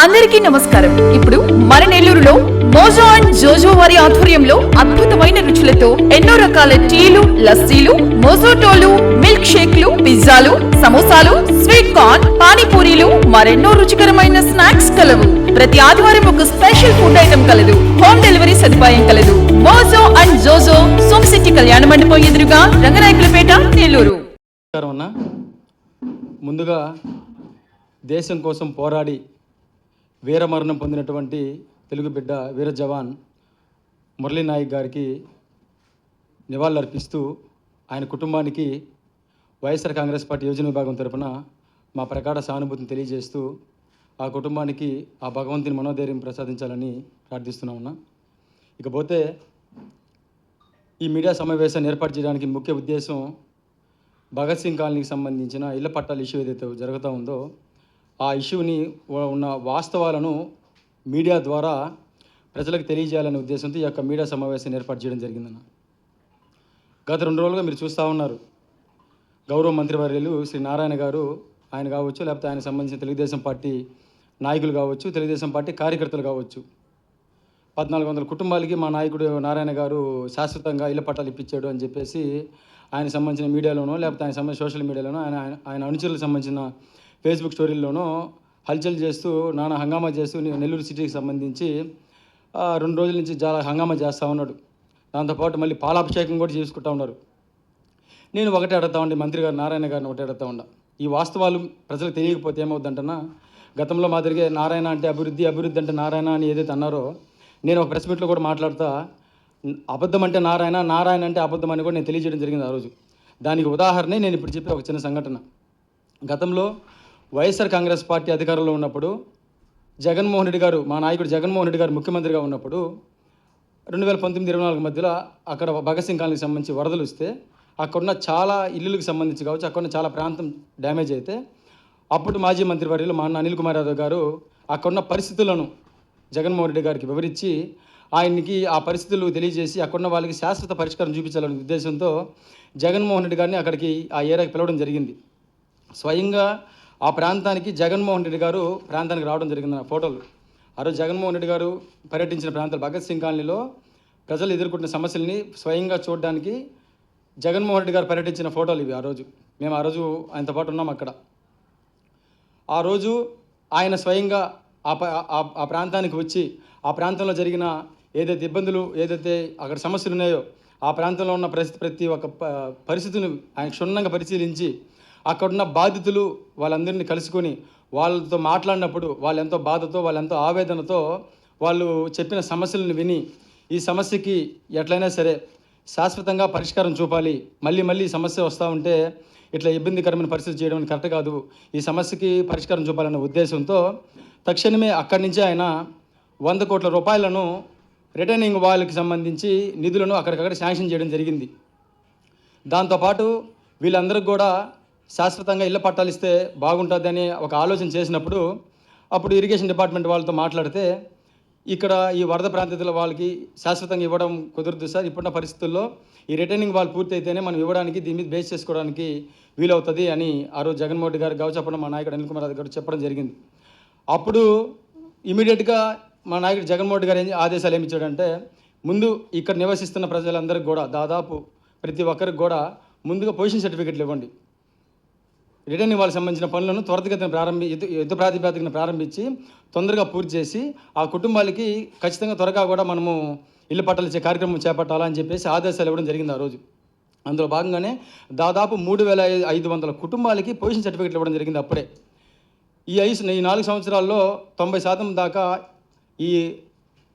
అందరికీ నమస్కారం. ఇప్పుడు మన నెల్లూరులో మోజో అండ్ జోజో వారి ఆధ్వర్యంలో అద్భుతమైన రుచులతో ఎన్నో రకాల టీలు, లస్సీలు, మోజోటోలు, మిల్క్ షేక్లు, పిజ్జాలు, సమోసాలు, స్వీట్ కార్న్, పానీపూరీలు, మరెన్నో రుచికరమైన స్నాక్స్ కలవు. ప్రతి ఆదివారం ఒక స్పెషల్ ఫుడ్ ఐటమ్ కలదు. హోమ్ డెలివరీ సదుపాయం కలదు. మోజో అండ్ జోజో, సోమ్ సిటీ కళ్యాణ మండపం ఎదురుగా, రంగనాయకులపేట, నెల్లూరు. ముందుగా దేశం కోసం పోరాడి వీరమరణం పొందినటువంటి తెలుగు బిడ్డ వీర జవాన్ మురళీ నాయక్ గారికి నివాళులర్పిస్తూ ఆయన కుటుంబానికి వైఎస్ఆర్ కాంగ్రెస్ పార్టీ యోజన విభాగం తరపున మా ప్రగాఢ సానుభూతిని తెలియజేస్తూ ఆ కుటుంబానికి ఆ భగవంతుని మనోధైర్యం ప్రసాదించాలని ప్రార్థిస్తున్నా ఉన్నా. ఇకపోతే ఈ మీడియా సమావేశాన్ని ఏర్పాటు చేయడానికి ముఖ్య ఉద్దేశం భగత్ సింగ్ కాలనీకి సంబంధించిన ఇళ్ల పట్టాల ఇష్యూ ఏదైతే జరుగుతూ ఉందో ఆ ఇష్యూని ఉన్న వాస్తవాలను మీడియా ద్వారా ప్రజలకు తెలియజేయాలనే ఉద్దేశంతో ఈ యొక్క మీడియా సమావేశాన్ని ఏర్పాటు చేయడం జరిగిందన్న. గత 2 రోజులుగా మీరు చూస్తూ ఉన్నారు, గౌరవ మంత్రివర్యులు శ్రీ నారాయణ గారు ఆయన కావచ్చు, లేకపోతే ఆయన సంబంధించిన తెలుగుదేశం పార్టీ నాయకులు కావచ్చు, తెలుగుదేశం పార్టీ కార్యకర్తలు కావచ్చు, 1400 కుటుంబాలకి మా నాయకుడు నారాయణ గారు శాశ్వతంగా ఇళ్ల పట్టాలు ఇప్పించాడు అని చెప్పేసి ఆయన సంబంధించిన మీడియాలోనో, లేకపోతే ఆయన సంబంధించిన సోషల్ మీడియాలోనో, ఆయన అనుచరులకు సంబంధించిన ఫేస్బుక్ స్టోరీల్లోనూ హల్చల్ చేస్తూ నానా హంగామా చేస్తూ నెల్లూరు సిటీకి సంబంధించి 2 రోజుల నుంచి చాలా హంగామా చేస్తూ ఉన్నాడు. దాంతోపాటు మళ్ళీ పాలాభిషేకం కూడా చేసుకుంటూ ఉన్నారు. నేను ఒకటే అడుగుతా ఉండే మంత్రి గారు నారాయణ గారిని ఒకటే అడుగుతా ఉండా, ఈ వాస్తవాలు ప్రజలకు తెలియకపోతే ఏమవుద్దంటన్నా, గతంలో మాదిరిగా నారాయణ అంటే అభివృద్ధి, అభివృద్ధి అంటే నారాయణ అని ఏదైతే అన్నారో, నేను ఒక ప్రెస్ మీట్లో కూడా మాట్లాడుతా అబద్ధం అంటే నారాయణ, నారాయణ అంటే అబద్ధం అని కూడా నేను తెలియజేయడం జరిగింది ఆ రోజు. దానికి ఉదాహరణే నేను ఇప్పుడు చెప్పే ఒక చిన్న సంఘటన. గతంలో వైఎస్ఆర్ కాంగ్రెస్ పార్టీ అధికారంలో ఉన్నప్పుడు జగన్మోహన్ రెడ్డి గారు, మా నాయకుడు జగన్మోహన్ రెడ్డి గారు ముఖ్యమంత్రిగా ఉన్నప్పుడు 2019-24 మధ్యలో అక్కడ భగత్ సింగ్ కాలనీకి సంబంధించి వరదలు వస్తే అక్కడున్న చాలా ఇల్లులకు సంబంధించి కావచ్చు, అక్కడున్న చాలా ప్రాంతం డ్యామేజ్ అయితే అప్పుడు మాజీ మంత్రివర్యులు మా అన్న అనిల్ కుమార్ యాదవ్ గారు అక్కడున్న పరిస్థితులను జగన్మోహన్ రెడ్డి గారికి వివరించి ఆయనకి ఆ పరిస్థితులు తెలియజేసి అక్కడున్న వాళ్ళకి శాశ్వత పరిష్కారం చూపించాలనే ఉద్దేశంతో జగన్మోహన్ రెడ్డి గారిని అక్కడికి ఆ ఏరియాకి పిలవడం జరిగింది. స్వయంగా ఆ ప్రాంతానికి జగన్మోహన్ రెడ్డి గారు ప్రాంతానికి రావడం జరిగింది. ఫోటోలు ఆ రోజు జగన్మోహన్ రెడ్డి గారు పర్యటించిన ప్రాంతాలు భగత్ సింగ్ కాలనీలో ప్రజలు ఎదుర్కొంటున్న సమస్యల్ని స్వయంగా చూడడానికి జగన్మోహన్ రెడ్డి గారు పర్యటించిన ఫోటోలు ఇవి. మేము ఆ రోజు ఆయనతో పాటు ఉన్నాం అక్కడ. ఆ రోజు ఆయన స్వయంగా ఆ ప్రాంతానికి వచ్చి ఆ ప్రాంతంలో జరిగిన ఏదైతే ఇబ్బందులు, ఏదైతే అక్కడ సమస్యలు ఉన్నాయో ఆ ప్రాంతంలో ఉన్న ప్రతి ఒక్క పరిస్థితిని ఆయన క్షుణ్ణంగా పరిశీలించి అక్కడున్న బాధితులు వాళ్ళందరినీ కలుసుకొని వాళ్ళతో మాట్లాడినప్పుడు వాళ్ళు ఎంతో బాధతో, వాళ్ళు ఎంతో ఆవేదనతో వాళ్ళు చెప్పిన సమస్యలను విని ఈ సమస్యకి ఎట్లయినా సరే శాశ్వతంగా పరిష్కారం చూపాలి, మళ్ళీ ఈ సమస్య వస్తూ ఉంటే ఇట్లా ఇబ్బందికరమైన పరిస్థితి చేయడం కరెక్ట్ కాదు, ఈ సమస్యకి పరిష్కారం చూపాలనే ఉద్దేశంతో తక్షణమే అక్కడి నుంచి ఆయన 100 కోట్ల రూపాయలను రిటర్నింగ్ వాళ్ళకి సంబంధించి నిధులను అక్కడికక్కడ శాంక్షన్ చేయడం జరిగింది. దాంతోపాటు వీళ్ళందరికీ కూడా శాశ్వతంగా ఇళ్ల పట్టాలు ఇస్తే బాగుంటుందని ఒక ఆలోచన చేసినప్పుడు అప్పుడు ఇరిగేషన్ డిపార్ట్మెంట్ వాళ్ళతో మాట్లాడితే ఇక్కడ ఈ వరద ప్రాంతాల వాళ్ళకి శాశ్వతంగా ఇవ్వడం కుదరదు సార్, ఇప్పుడున్న పరిస్థితుల్లో ఈ రిటర్నింగ్ వాళ్ళు పూర్తి అయితేనే మనం ఇవ్వడానికి దీని మీద బేస్ చేసుకోవడానికి వీలవుతుంది అని ఆ రోజు జగన్మోహన్ రెడ్డి గారు చెప్పడం మా నాయకుడు అనిల్ కుమార్ యాదవ్ గారు చెప్పడం జరిగింది. అప్పుడు ఇమీడియట్గా మా నాయకుడు జగన్మోహన్ రెడ్డి గారు ఆదేశాలు ఏమి ఇచ్చాడంటే, ముందు ఇక్కడ నివసిస్తున్న ప్రజలందరికీ కూడా దాదాపు ప్రతి ఒక్కరికి కూడా ముందుగా పొజిషన్ సర్టిఫికెట్లు ఇవ్వండి, రిటర్నింగ్ వాళ్ళకి సంబంధించిన పనులను త్వరితగతిన యుద్ధ ప్రాతిపదికన ప్రారంభించి తొందరగా పూర్తి చేసి ఆ కుటుంబాలకి ఖచ్చితంగా త్వరగా కూడా మనము ఇల్లు పట్టాలు ఇచ్చే కార్యక్రమం చేపట్టాలని చెప్పేసి ఆదేశాలు ఇవ్వడం జరిగింది ఆ రోజు. అందులో భాగంగానే దాదాపు 3500 కుటుంబాలకి పొజిషన్ సర్టిఫికెట్లు ఇవ్వడం జరిగింది. అప్పుడే ఈ 4 సంవత్సరాల్లో 90% దాకా ఈ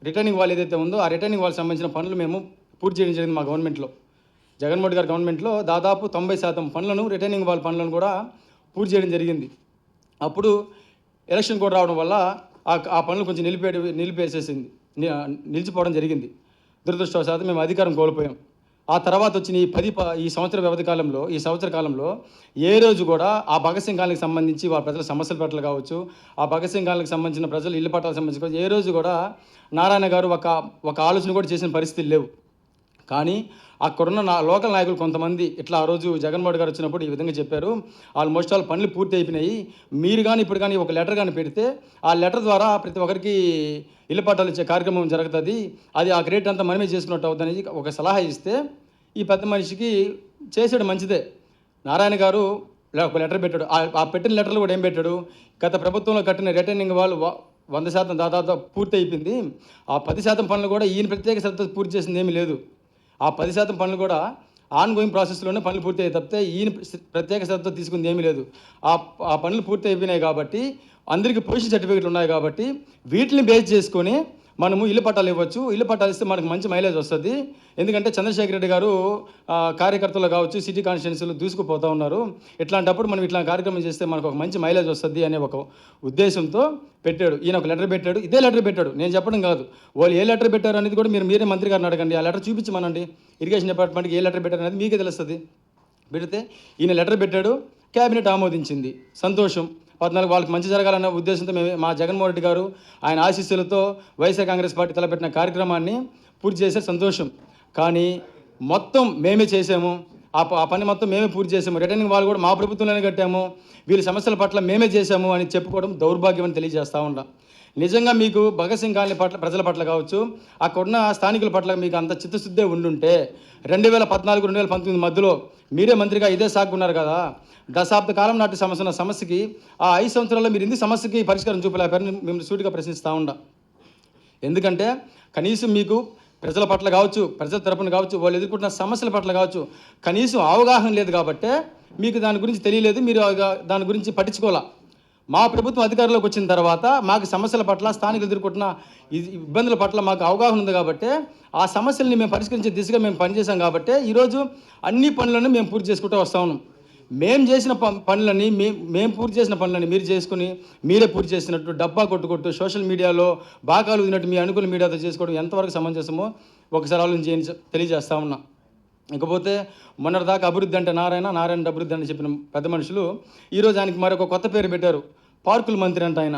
రిటర్నింగ్ వాళ్ళు ఏదైతే ఉందో ఆ రిటర్నింగ్ వాళ్ళకి సంబంధించిన పనులు మేము పూర్తి చేయడం జరిగింది. మా గవర్నమెంట్లో, జగన్మోహన్ గారి గవర్నమెంట్లో దాదాపు 90% పనులను, రిటర్నింగ్ వాళ్ళ పనులను కూడా పూర్తి చేయడం జరిగింది. అప్పుడు ఎలక్షన్ కూడా రావడం వల్ల ఆ పనులు కొంచెం నిలిచిపోవడం జరిగింది. దురదృష్టవశాత్తు మేము అధికారం కోల్పోయాం. ఆ తర్వాత వచ్చిన ఈ సంవత్సర వ్యవధి కాలంలో, ఈ సంవత్సర కాలంలో ఏ రోజు కూడా ఆ భగత్ సింగ్ కాలనీకి సంబంధించి వాళ్ళ ప్రజల సమస్యల పట్ల కావచ్చు, ఆ భగత్ సింగ్ కాలనీకి సంబంధించిన ప్రజలు ఇల్లు పట్టాలకు సంబంధించి ఏ రోజు కూడా నారాయణ గారు ఒక ఆలోచన కూడా చేసిన పరిస్థితులు లేవు. కానీ అక్కడున్న లోకల్ నాయకులు కొంతమంది ఇట్లా ఆ రోజు జగన్మోహన్ గారు వచ్చినప్పుడు ఈ విధంగా చెప్పారు, ఆల్మోస్ట్ వాళ్ళ పనులు పూర్తి అయిపోయినాయి, మీరు కానీ ఇప్పుడు కానీ ఒక లెటర్ కానీ పెడితే ఆ లెటర్ ద్వారా ప్రతి ఒక్కరికి ఇల్లు పట్టాలు ఇచ్చే కార్యక్రమం జరుగుతుంది, అది ఆ క్రెడిట్ అంతా మనమే చేసుకున్నట్టు అవుతుందని ఒక సలహా ఇస్తే ఈ పెద్ద మనిషికి చేసాడు మంచిదే. నారాయణ గారు ఒక లెటర్ పెట్టాడు. ఆ పెట్టిన లెటర్లు కూడా ఏం పెట్టాడు, గత ప్రభుత్వంలో కట్టిన రిటర్నింగ్ వాళ్ళు 100% దాదాపు పూర్తి అయిపోయింది, ఆ 10% పనులు కూడా ఈయన ప్రత్యేక శ్రద్ధ పూర్తి చేసింది ఏమీ లేదు, ఆ 10% పనులు కూడా ఆన్ గోయింగ్ ప్రాసెస్లోనే పనులు పూర్తి అయ్యి తప్పితే ఈయన ప్రత్యేక శ్రద్ధ తీసుకుంది ఏమీ లేదు. ఆ పనులు పూర్తి అయిపోయినాయి కాబట్టి అందరికీ పొజిషన్ సర్టిఫికేట్లు ఉన్నాయి కాబట్టి వీటిని బేస్ చేసుకొని మనము ఇల్లు పట్టాలు ఇవ్వచ్చు, ఇల్లు పట్టాలు ఇస్తే మనకు మంచి మైలేజ్ వస్తుంది. ఎందుకంటే చంద్రశేఖర్ రెడ్డి గారు కార్యకర్తలు కావచ్చు సిటీ కాన్స్టిట్యున్సీలు దూసుకుపోతూ ఉన్నారు, ఇట్లాంటప్పుడు మనం ఇట్లా కార్యక్రమం చేస్తే మనకు ఒక మంచి మైలేజ్ వస్తుంది అనే ఒక ఉద్దేశంతో పెట్టాడు. ఈయన ఒక లెటర్ పెట్టాడు, ఇదే లెటర్ పెట్టాడు, నేను చెప్పడం కాదు, వాళ్ళు ఏ లెటర్ పెట్టారు అనేది కూడా మీరే మంత్రి గారిని అడగండి, ఆ లెటర్ చూపించమనండి, ఇరిగేషన్ డిపార్ట్మెంట్కి ఏ లెటర్ పెట్టారు అనేది మీకే తెలుస్తుంది. పెడితే ఈయన లెటర్ పెట్టాడు, క్యాబినెట్ ఆమోదించింది, సంతోషం. 14 వాళ్ళకి మంచి జరగాలన్న ఉద్దేశంతో మేము మా జగన్మోహన్ రెడ్డి గారు ఆయన ఆశీస్సులతో వైఎస్ఆర్ కాంగ్రెస్ పార్టీ తలపెట్టిన కార్యక్రమాన్ని పూర్తి చేసే సంతోషం. కానీ మొత్తం మేమే చేసాము, ఆ పని మొత్తం మేమే పూర్తి చేసాము, రిటర్నింగ్ వాళ్ళు కూడా మా ప్రభుత్వంలోనే కట్టాము, వీళ్ళ సమస్యల పట్ల మేమే చేసాము అని చెప్పుకోవడం దౌర్భాగ్యం అని తెలియజేస్తూ ఉంటాం. నిజంగా మీకు భగత్ సింగ్ కాలనీ పట్ల ప్రజల పట్ల కావచ్చు అక్కడున్న స్థానికుల పట్ల మీకు అంత చిత్తశుద్ధే ఉండుంటే 2014-2019 మధ్యలో మీరే మంత్రిగా ఇదే సాగున్నారు కదా, దశాబ్ద కాలం నాటి సమస్య ఉన్న సమస్యకి ఆ 5 సంవత్సరాల్లో మీరు ఎందుకు సమస్యకి పరిష్కారం చూపలేపారని మేము సూటిగా ప్రశ్నిస్తూ ఉంటాం. ఎందుకంటే కనీసం మీకు ప్రజల పట్ల కావచ్చు, ప్రజల తరపున కావచ్చు, వాళ్ళు ఎదుర్కొంటున్న సమస్యల పట్ల కావచ్చు కనీసం అవగాహన లేదు కాబట్టే మీకు దాని గురించి తెలియలేదు, మీరు దాని గురించి పట్టించుకోవాలా. మా ప్రభుత్వం అధికారంలోకి వచ్చిన తర్వాత మాకు సమస్యల పట్ల స్థానికులు ఎదుర్కొంటున్న ఇబ్బందుల పట్ల మాకు అవగాహన ఉంది కాబట్టి ఆ సమస్యల్ని మేము పరిష్కరించే దిశగా మేము పనిచేసాం కాబట్టి ఈరోజు అన్ని పనులను మేము పూర్తి చేసుకుంటూ వస్తూ ఉన్నాం. మేము చేసిన పనులని మేము పూర్తి చేసిన పనులని మీరు చేసుకుని మీరే పూర్తి చేసినట్టు డబ్బా కొట్టుకొట్టు సోషల్ మీడియాలో బాగా ఊదినట్టు మీ అనుకూల మీడియాతో చేసుకోవడం ఎంతవరకు సమంజసమో ఒకసారి ఆలోచన తెలియజేస్తూ ఉన్నా. ఇకపోతే మొన్నటిదాకా అభివృద్ధి అంటే నారాయణ అభివృద్ధి అని చెప్పిన పెద్ద మనుషులు ఈరోజు ఆయనకి మరొక కొత్త పేరు పెట్టారు, పార్కుల మంత్రి అంట. ఆయన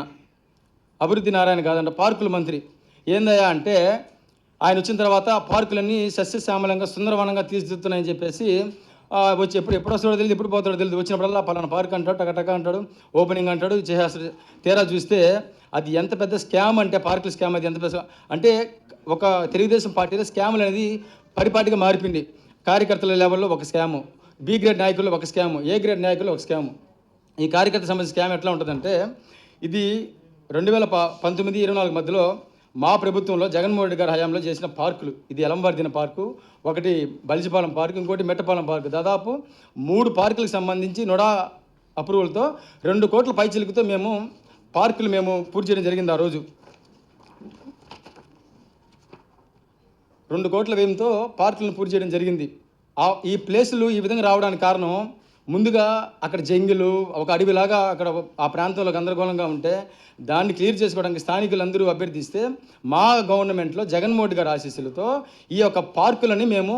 అభివృద్ధి నారాయణ కాదంట, పార్కుల మంత్రి. ఏందయ్యా అంటే ఆయన వచ్చిన తర్వాత పార్కులన్నీ సస్యశ్యామలంగా సుందరవనంగా తీర్చిదిద్దుతున్నాయని చెప్పేసి వచ్చి ఎప్పుడు వస్తాడో తెలియదు, ఎప్పుడు పోతాడో తెలియదు, వచ్చినప్పుడల్లా పలానా పార్క్ అంటాడు, టకటక అంటాడు, ఓపెనింగ్ అంటాడు, చేసేస్తాడు. తీరా చూస్తే అది ఎంత పెద్ద స్కామ్ అంటే పార్కుల స్కామ్ అది ఎంత పెద్ద అంటే ఒక తెలుగుదేశం పార్టీలో స్కాములు అనేది పరిపాటిగా మారిపోయింది. కార్యకర్తల లెవెల్లో ఒక స్కాము, బి గ్రేడ్ నాయకుల్లో ఒక స్కాము, ఏ గ్రేడ్ నాయకుల్లో ఒక స్కాము. ఈ కార్యకర్త సంబంధించిన స్కామ్ ఎట్లా ఉంటుందంటే ఇది 2019-24 మధ్యలో మా ప్రభుత్వంలో జగన్మోహన్ రెడ్డి గారి హయాంలో చేసిన పార్కులు, ఇది ఎలంబర్దిన పార్కు, ఒకటి బలిజిపాలెం పార్కు, ఇంకోటి మెట్టపాలెం పార్కు, దాదాపు 3 పార్కులకు సంబంధించి నోడా అప్రూవల్తో 2 కోట్ల పైచిలుకుతో మేము పార్కులు మేము పూర్తి చేయడం జరిగింది. ఆ రోజు 2 కోట్ల వ్యయంతో పార్కులను పూర్తి చేయడం జరిగింది. ఈ ప్లేసులు ఈ విధంగా రావడానికి కారణం ముందుగా అక్కడ జంగిలు ఒక అడవిలాగా అక్కడ ఆ ప్రాంతంలో గందరగోళంగా ఉంటే దాన్ని క్లియర్ చేసుకోవడానికి స్థానికులందరూ అభ్యర్థిస్తే మా గవర్నమెంట్లో జగన్మోహన్ రెడ్డి గారి ఆశీస్సులతో ఈ యొక్క పార్కులని మేము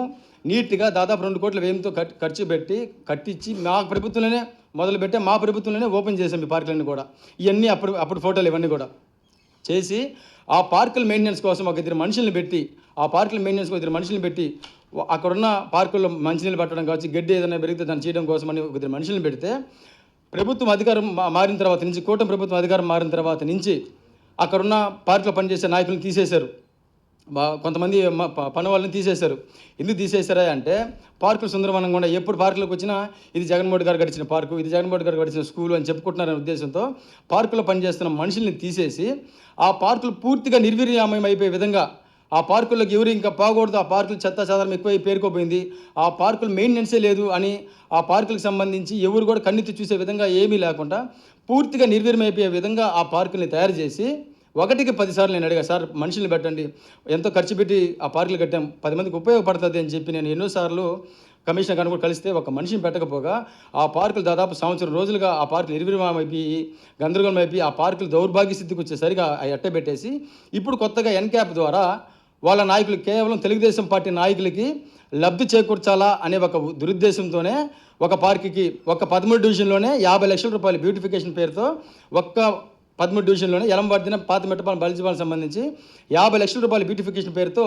నీట్గా దాదాపు 2 కోట్ల వ్యయంతో ఖర్చు పెట్టి కట్టించి మా ప్రభుత్వంలోనే మొదలుపెట్టే మా ప్రభుత్వంలోనే ఓపెన్ చేసాం ఈ పార్కులన్నీ కూడా. ఇవన్నీ అప్పుడు ఫోటోలు ఇవన్నీ కూడా చేసి ఆ పార్కుల మెయింటెనెన్స్ కోసం ఒక 2 మనుషుల్ని పెట్టి ఆ పార్కుల మెయింటెనెన్స్ కోసం 2 మనుషుల్ని పెట్టి అక్కడున్న పార్కుల్లో మంచినీళ్ళు పట్టడం కావచ్చు, గడ్డి ఏదైనా పెరిగితే దాన్ని చేయడం కోసం అని ఒక 2 మనుషుల్ని పెడితే ప్రభుత్వం అధికారం మారిన తర్వాత నుంచి కూటమి ప్రభుత్వం అధికారం మారిన తర్వాత నుంచి అక్కడున్న పార్కులో పనిచేసే నాయకులను తీసేశారు, కొంతమంది పని వాళ్ళని తీసేశారు. ఎందుకు తీసేశారా అంటే పార్కులు సుందరవనంగా ఉండే ఎప్పుడు పార్కులకు వచ్చినా ఇది జగన్మోహన్ గారు గడిచిన పార్కు, ఇది జగన్మోహన్ గారు గడిచిన స్కూలు అని చెప్పుకుంటున్నారనే ఉద్దేశంతో పార్కులో పనిచేస్తున్న మనుషుల్ని తీసేసి ఆ పార్కులు పూర్తిగా నిర్వీర్యమయం అయిపోయే విధంగా ఆ పార్కులకు ఎవరు ఇంకా పోకూడదు, ఆ పార్కులు చెత్త చెదారం ఎక్కువై పేరుకోపోయింది, ఆ పార్కులు మెయింటెనెన్సే లేదు అని ఆ పార్కులకు సంబంధించి ఎవరు కూడా కన్నెత్తి చూసే విధంగా ఏమీ లేకుండా పూర్తిగా నిర్వీర్యమైపోయే విధంగా ఆ పార్కుల్ని తయారు చేసి 1కి 10 సార్లు నేను అడిగా, సార్ మనుషుల్ని పెట్టండి, ఎంతో ఖర్చు పెట్టి ఆ పార్కులు కట్టాం, 10 మందికి ఉపయోగపడుతుంది అని చెప్పి నేను ఎన్నోసార్లు కమిషనర్ గారిని కూడా కలిస్తే ఒక మనిషిని పెట్టకపోగా ఆ పార్కులు దాదాపు 1 సంవత్సరం రోజులుగా ఆ పార్కులు నిర్వీర్యమైపోయి గందరగోళం అయిపోయి ఆ పార్కులు దౌర్భాగ్య స్థితికి వచ్చేసరిగా అవి అట్టబెట్టేసి ఇప్పుడు కొత్తగా ఎన్క్యాప్ ద్వారా వాళ్ళ నాయకులు కేవలం తెలుగుదేశం పార్టీ నాయకులకి లబ్ధి చేకూర్చాలా అనే ఒక దురుద్దేశంతోనే ఒక పార్కుకి ఒక 13 డివిజన్లోనే 50 లక్షల రూపాయలు బ్యూటిఫికేషన్ పేరుతో ఒక్క 13 డివిజన్లోనే ఎలంబర్దిన పాత మెట్టపాలెం బలిజీపాలెం సంబంధించి 50 లక్షల రూపాయలు బ్యూటిఫికేషన్ పేరుతో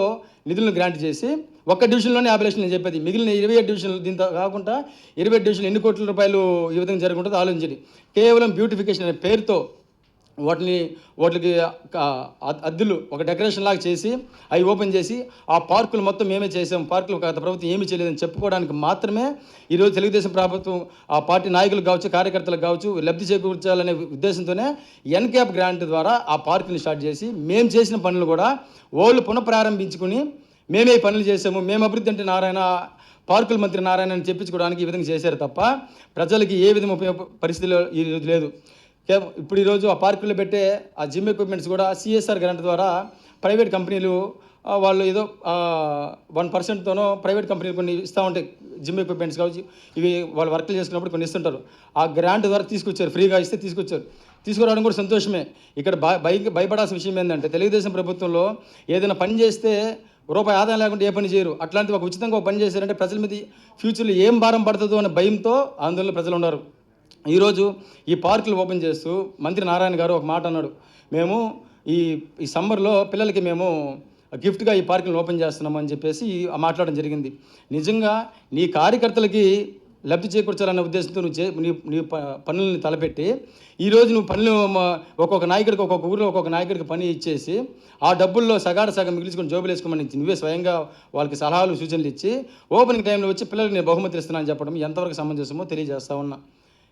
నిధులను గ్రాంట్ చేసి ఒక్క డివిజన్లోనే 50 లక్షలు నేను చెప్పేది, మిగిలిన 27 డివిజన్లు దీంతో కాకుండా 27 డివిజన్లు ఎన్ని కోట్ల రూపాయలు ఈ విధంగా జరుగుతుందో ఆలోచించండి. కేవలం బ్యూటిఫికేషన్ అనే పేరుతో వాటికి అద్దులు ఒక డెకరేషన్ లాగా చేసి అవి ఓపెన్ చేసి ఆ పార్కులు మొత్తం మేమే చేసాం, పార్కులు గత ప్రభుత్వం ఏమీ చేయలేదని చెప్పుకోవడానికి మాత్రమే ఈరోజు తెలుగుదేశం ప్రభుత్వం ఆ పార్టీ నాయకులకు కావచ్చు, కార్యకర్తలకు కావచ్చు లబ్ధి చేకూర్చాలనే ఉద్దేశంతోనే ఎన్క్యాప్ గ్రాంట్ ద్వారా ఆ పార్కుని స్టార్ట్ చేసి మేము చేసిన పనులు కూడా వాళ్ళు పునఃప్రారంభించుకుని మేమే ఈ పనులు చేసాము, మేము అభివృద్ధి అంటే నారాయణ, పార్కుల మంత్రి నారాయణ అని చెప్పించుకోవడానికి ఈ విధంగా చేశారు తప్ప ప్రజలకి ఏ విధంగా ఉపయోగ పరిస్థితిలో ఈరోజు లేదు. ఇప్పుడు ఈరోజు ఆ పార్కుల్లో పెట్టే ఆ జిమ్ ఎక్విప్మెంట్స్ కూడా సిఎస్ఆర్ గ్రాంట్ ద్వారా ప్రైవేట్ కంపెనీలు వాళ్ళు ఏదో 1%తోనో ప్రైవేట్ కంపెనీలు కొన్ని ఇస్తూ ఉంటాయి జిమ్ ఎక్విప్మెంట్స్ కావచ్చు, ఇవి వాళ్ళు వర్క్లు చేసుకున్నప్పుడు కొన్ని ఇస్తుంటారు. ఆ గ్రాంట్ ద్వారా తీసుకొచ్చారు, ఫ్రీగా ఇస్తే తీసుకొచ్చారు. తీసుకురావడం కూడా సంతోషమే. ఇక్కడ భయపడాల్సిన విషయం ఏంటంటే తెలుగుదేశం ప్రభుత్వంలో ఏదైనా పని చేస్తే రూపాయి ఆదాయం లేకుండా ఏ పని చేయరు. అట్లాంటి ఒక ఉచితంగా ఒక పని చేశారంటే ప్రజల మీద ఫ్యూచర్లో ఏం భారం పడుతుందో అనే భయంతో ఆందోళన ప్రజలు ఉన్నారు. ఈరోజు ఈ పార్కులు ఓపెన్ చేస్తూ మంత్రి నారాయణ గారు ఒక మాట అన్నాడు, మేము ఈ సమ్మర్లో పిల్లలకి మేము గిఫ్ట్గా ఈ పార్కులను ఓపెన్ చేస్తున్నాము అని చెప్పేసి మాట్లాడడం జరిగింది. నిజంగా నీ కార్యకర్తలకి లబ్ధి చేకూర్చాలన్న ఉద్దేశంతో నీ పనులని తలపెట్టి ఈరోజు నువ్వు పనులు ఒక్కొక్క నాయకుడికి ఒక్కొక్క ఊరిలో ఒక్కొక్క నాయకుడికి పని ఇచ్చేసి ఆ డబ్బుల్లో సగం మిగిల్చుకొని జోబులు వేసుకోమని నువ్వే స్వయంగా వాళ్ళకి సలహాలు సూచనలు ఇచ్చి ఓపెనింగ్ టైంలో వచ్చి పిల్లలకి నేను బహుమతి ఇస్తున్నానని చెప్పడం ఎంతవరకు సమంజసమో తెలియజేస్తా ఉన్నా.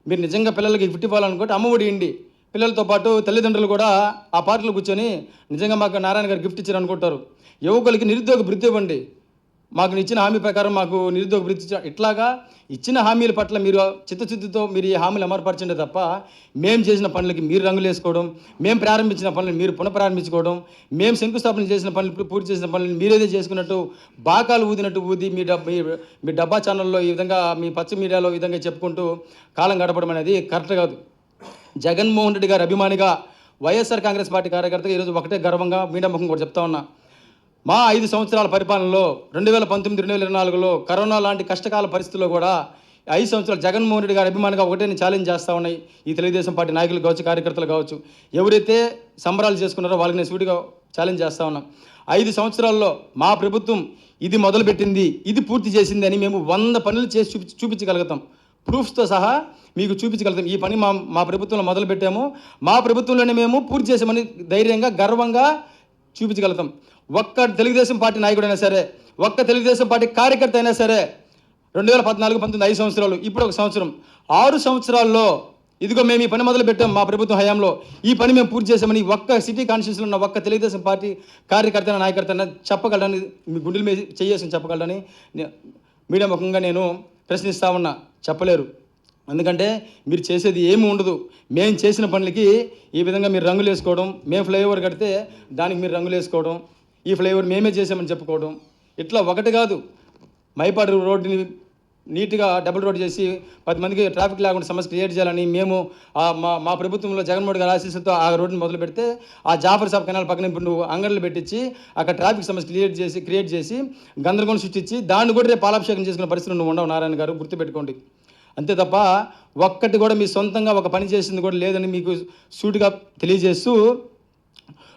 మీరు నిజంగా పిల్లలకి గిఫ్ట్ ఇవ్వాలనుకుంటే అమ్మఒడి ఇండి, పిల్లలతో పాటు తల్లిదండ్రులు కూడా ఆ పార్కులో కూర్చొని నిజంగా మాకు నారాయణ గారు గిఫ్ట్ ఇచ్చారు అనుకుంటారు. యువకులకి నిరుద్యోగ వృత్తి ఇవ్వండి, మాకు ఇచ్చిన హామీ ప్రకారం మాకు నిరుద్యోగ వృత్తి ఇట్లాగా ఇచ్చిన హామీల పట్ల మీరు చిత్తశుద్ధితో మీరు ఈ హామీలు అమలుపరచండి తప్ప మేము చేసిన పనులకి మీరు రంగులు వేసుకోవడం, మేము ప్రారంభించిన పనులను మీరు పునఃప్రారంభించుకోవడం, మేము శంకుస్థాపన చేసిన పనులు పూర్తి చేసిన పనులను మీరేదే చేసుకున్నట్టు బాకాలు ఊదినట్టు ఊది మీ డబ్బా ఛానల్లో ఈ విధంగా మీ పచ్చ మీడియాలో ఈ విధంగా చెప్పుకుంటూ కాలం గడపడం అనేది కరెక్ట్ కాదు. జగన్మోహన్ రెడ్డి గారి అభిమానిగా వైఎస్ఆర్ కాంగ్రెస్ పార్టీ కార్యకర్తగా ఈరోజు ఒకటే గర్వంగా మీడియా ముఖం కూడా చెప్తా ఉన్నా, మా 5 సంవత్సరాల పరిపాలనలో 2019-2024లో కరోనా లాంటి కష్టకాల పరిస్థితుల్లో కూడా 5 సంవత్సరాలు జగన్మోహన్ రెడ్డి గారి అభిమానిగా ఒకటే నేను ఛాలెంజ్ చేస్తూ ఉన్నాయి ఈ తెలుగుదేశం పార్టీ నాయకులు కావచ్చు, కార్యకర్తలు కావచ్చు, ఎవరైతే సంబరాలు చేసుకున్నారో వాళ్ళకి నేను సూటిగా ఛాలెంజ్ చేస్తూ ఉన్నాం. 5 సంవత్సరాల్లో మా ప్రభుత్వం ఇది మొదలుపెట్టింది, ఇది పూర్తి చేసింది అని మేము 100 పనులు చేసి చూపించగలుగుతాం, ప్రూఫ్స్తో సహా మీకు చూపించగలుగుతాం. ఈ పని మా ప్రభుత్వంలో మొదలుపెట్టాము, మా ప్రభుత్వంలోనే మేము పూర్తి చేసామని ధైర్యంగా గర్వంగా చూపించగలుగుతాం. ఒక్క తెలుగుదేశం పార్టీ నాయకుడైనా సరే, ఒక్క తెలుగుదేశం పార్టీ కార్యకర్త అయినా సరే 2014-19 5 సంవత్సరాలు, ఇప్పుడు 1 సంవత్సరం, 6 సంవత్సరాల్లో ఇదిగో మేము ఈ పని మొదలు పెట్టాం, మా ప్రభుత్వం హయాంలో ఈ పని మేము పూర్తి చేసామని ఒక్క సిటీ కాన్స్టిట్యూన్సీలో ఉన్న ఒక్క తెలుగుదేశం పార్టీ కార్యకర్త నాయకర్త చెప్పగలడని, మీ గుండెల మీద చేయేసి చెప్పగలడని మీడియా ముఖంగా నేను ప్రశ్నిస్తా ఉన్నా. చెప్పలేరు, ఎందుకంటే మీరు చేసేది ఏమి ఉండదు. మేము చేసిన పనులకి ఈ విధంగా మీరు రంగులు వేసుకోవడం, మేము ఫ్లైఓవర్ కడితే దానికి మీరు రంగులు వేసుకోవడం, ఈ ఫ్లైఓవర్ మేమే చేసామని చెప్పుకోవడం, ఇట్లా ఒకటి కాదు. మైపాడు రోడ్డుని నీట్గా డబుల్ రోడ్ చేసి 10 మందికి ట్రాఫిక్ లేకుండా సమస్య క్రియేట్ చేయాలని మేము మా ప్రభుత్వంలో జగన్మోహన్ గారి ఆశీస్సుతో ఆ రోడ్డుని మొదలు పెడితే ఆ జాఫర్ సాబ్ కెనాల్ పక్కన ఇప్పుడు అంగళ్ళు పెట్టించి అక్కడ ట్రాఫిక్ సమస్య క్రియేట్ చేసి గందరగోళం సృష్టించి దాన్ని కూడా రేపు పాలాభిషేకం చేసుకునే పరిస్థితులు నువ్వు ఉండవు నారాయణ గారు, గుర్తుపెట్టుకోండి. అంతే తప్ప ఒక్కటి కూడా మీ సొంతంగా ఒక పని చేసింది కూడా లేదని మీకు సూటిగా తెలియజేస్తూ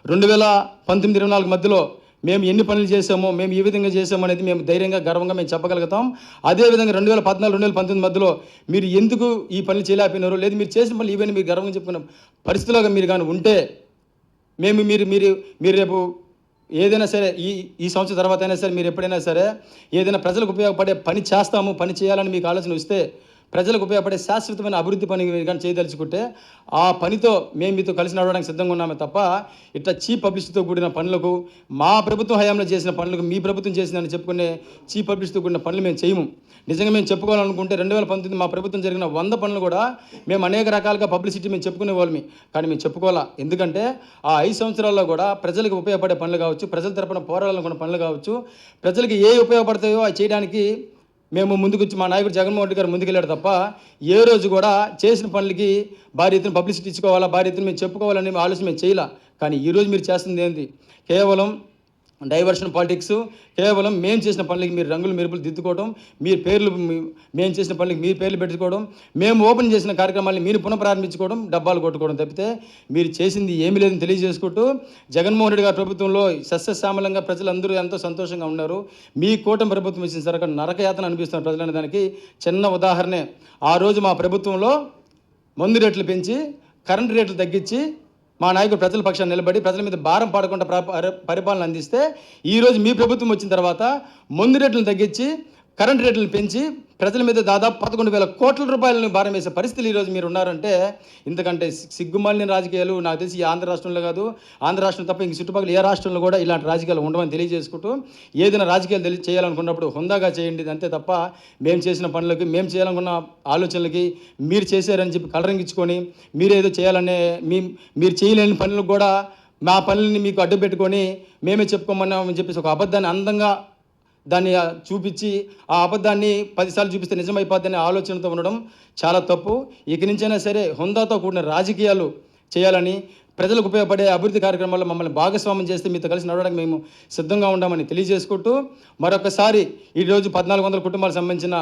2019-24 మధ్యలో మేము ఎన్ని పనులు చేసామో, మేము ఈ విధంగా చేసామో అనేది మేము ధైర్యంగా గర్వంగా మేము చెప్పగలుగుతాం. అదేవిధంగా 2014-2019 మధ్యలో మీరు ఎందుకు ఈ పనులు చేయలేకపోయినారో, లేదు మీరు చేసిన పనులు ఇవన్నీ మీరు గర్వంగా చెప్పుకున్న పరిస్థితిలో మీరు కానీ ఉంటే మేము మీరు రేపు ఏదైనా సరే ఈ సంవత్సరం తర్వాత అయినా సరే మీరు ఎప్పుడైనా సరే ఏదైనా ప్రజలకు ఉపయోగపడే పని చేస్తాము, పని చేయాలని మీకు ఆలోచన వస్తే, ప్రజలకు ఉపయోగపడే శాశ్వతమైన అభివృద్ధి పని కానీ చేయదలుచుకుంటే ఆ పనితో మేము మీతో కలిసి నడవడానికి సిద్ధంగా ఉన్నామే తప్ప ఇట్లా చీప్ పబ్లిసిటీతో కూడిన పనులకు, మా ప్రభుత్వం హయాంలో చేసిన పనులకు మీ ప్రభుత్వం చేసిందని చెప్పుకునే చీప్ పబ్లిసిటీతో కూడిన పనులు మేము చేయము. నిజంగా మేము చెప్పుకోవాలనుకుంటే 2019 మా ప్రభుత్వం జరిగిన 100 పనులు కూడా మేము అనేక రకాలుగా పబ్లిసిటీ మేము చెప్పుకునే వాళ్ళమి, కానీ మేము చెప్పుకోవాలా. ఎందుకంటే ఆ 5 సంవత్సరాల్లో కూడా ప్రజలకు ఉపయోగపడే పనులు కావచ్చు, ప్రజల తరపున పోరాడాలనుకున్న పనులు కావచ్చు, ప్రజలకు ఏ ఉపయోగపడతాయో అవి చేయడానికి మేము ముందుకొచ్చి మా నాయకుడు జగన్మోహన్ రెడ్డి గారు ముందుకెళ్ళాడు తప్ప ఏ రోజు కూడా చేసిన పనులకి భారీ ఎత్తున పబ్లిసిటీ ఇచ్చుకోవాలా, భారీ ఎత్తున మేము చెప్పుకోవాలని ఆలోచన మేము చేయాల. కానీ ఈరోజు మీరు చేస్తుంది ఏంటి? కేవలం డైవర్షన్ పాలిటిక్స్, కేవలం మేము చేసిన పనులకి మీరు రంగులు మెరుపులు దిద్దుకోవడం, మీ పేర్లు మేము చేసిన పనులకి మీ పేర్లు పెట్టుకోవడం, మేము ఓపెన్ చేసిన కార్యక్రమాన్ని మీరు పునఃప్రారంభించుకోవడం, డబ్బాలు కొట్టుకోవడం తప్పితే మీరు చేసింది ఏమీ లేదని తెలియజేసుకుంటూ, జగన్మోహన్ రెడ్డి గారి ప్రభుత్వంలో సస్యశ్యామలంగా ప్రజలందరూ ఎంతో సంతోషంగా ఉన్నారు. మీ కూటమి ప్రభుత్వం ఇచ్చిన సరక నరకయాతన అనిపిస్తున్న ప్రజలనే దానికి చిన్న ఉదాహరణే. ఆ రోజు మా ప్రభుత్వంలో మందు రేట్లు పెంచి, కరెంటు రేట్లు తగ్గించి, మా నాయకుడు ప్రజల పక్షాన్ని నిలబడి ప్రజల మీద భారం పడకుండా పరిపాలన అందిస్తే, ఈరోజు మీ ప్రభుత్వం వచ్చిన తర్వాత మందు రేట్లను తగ్గించి, కరెంటు రేట్లను పెంచి ప్రజల మీద దాదాపు 11,000 కోట్ల రూపాయలను భారం వేసే పరిస్థితులు ఈరోజు మీరు ఉన్నారంటే, ఇంతకంటే సిగ్గుమాలిన రాజకీయాలు నాకు తెలిసి ఈ ఆంధ్ర రాష్ట్రంలో కాదు, ఆంధ్ర రాష్ట్రం తప్ప ఇంక చుట్టుపక్కల ఏ రాష్ట్రంలో కూడా ఇలాంటి రాజకీయాలు ఉండవని తెలియజేసుకుంటూ, ఏదైనా రాజకీయాలు చేయాలనుకున్నప్పుడు హుందాగా చేయండి, అంతే తప్ప మేము చేసిన పనులకి, మేము చేయాలనుకున్న ఆలోచనలకి మీరు చేశారని చెప్పి కలరింగించుకొని, మీరేదో చేయాలనే మీరు చేయలేని పనులకు కూడా మా పనులని మీకు అడ్డు పెట్టుకొని మేమే చెప్పుకోమన్నామని చెప్పేసి ఒక అబద్ధాన్ని అందంగా దాన్ని చూపించి, ఆ అబద్ధాన్ని 10 సార్లు చూపిస్తే నిజమైపోద్దనే ఆలోచనతో ఉండడం చాలా తప్పు. ఇక నుంచైనా సరే హుందాతో కూడిన రాజకీయాలు చేయాలని, ప్రజలకు ఉపయోగపడే అభివృద్ధి కార్యక్రమాల్లో మమ్మల్ని భాగస్వామ్యం చేస్తే మీతో కలిసి నడవడానికి మేము సిద్ధంగా ఉన్నామని తెలియజేసుకుంటూ, మరొకసారి ఈరోజు 1400 కుటుంబాలకు సంబంధించిన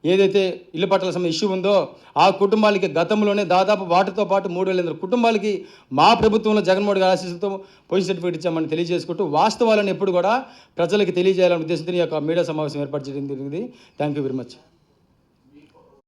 ఏదైతే ఇల్లు పట్టాల సంబంధించిన ఇష్యూ ఉందో, ఆ కుటుంబాలకి గతంలోనే దాదాపు వాటితో పాటు 3,500 కుటుంబాలకి మా ప్రభుత్వంలో జగన్మోహన్ గారి ఆశీస్సులతో పొజిషన్ సర్టిఫికేట్ ఇచ్చామని తెలియజేసుకుంటూ, వాస్తవాలను ఎప్పుడు కూడా ప్రజలకు తెలియజేయాలనే ఉద్దేశంతో ఈ యొక్క మీడియా సమావేశం ఏర్పాటు చేయడం జరిగింది. Thank you very much.